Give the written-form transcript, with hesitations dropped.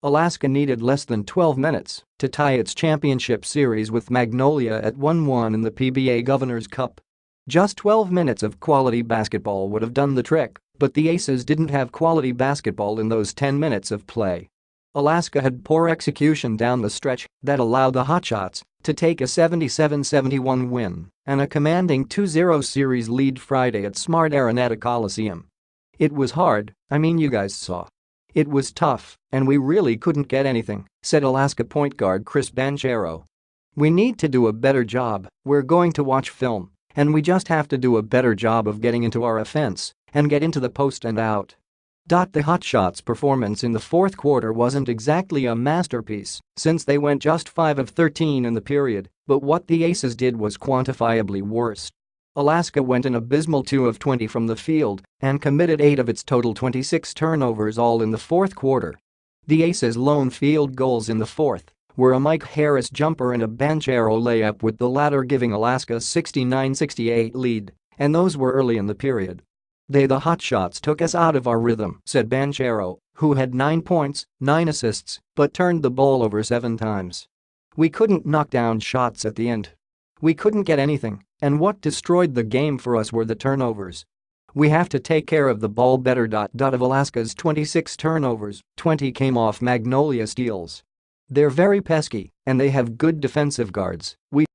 Alaska needed less than 12 minutes to tie its championship series with Magnolia at 1-1 in the PBA Governors Cup. Just 12 minutes of quality basketball would have done the trick, but the Aces didn't have quality basketball in those 10 minutes of play. Alaska had poor execution down the stretch that allowed the Hotshots to take a 77-71 win and a commanding 2-0 series lead Friday at Smart Araneta Coliseum. "It was hard, you guys saw. It was tough, and we really couldn't get anything," said Alaska point guard Chris Banchero. "We need to do a better job. We're going to watch film, and we just have to do a better job of getting into our offense and get into the post and out." The Hotshots' performance in the fourth quarter wasn't exactly a masterpiece since they went just 5 of 13 in the period, but what the Aces did was quantifiably worse. Alaska went an abysmal 2 of 20 from the field and committed 8 of its total 26 turnovers all in the fourth quarter. The Aces' lone field goals in the fourth were a Mike Harris jumper and a Banchero layup, with the latter giving Alaska's 69-68 lead, and those were early in the period. The Hotshots took us out of our rhythm," said Banchero, who had 9 points, 9 assists, but turned the ball over 7 times. "We couldn't knock down shots at the end. We couldn't get anything, and what destroyed the game for us were the turnovers. We have to take care of the ball better." Of Alaska's 26 turnovers, 20 came off Magnolia steals. "They're very pesky, and they have good defensive guards. We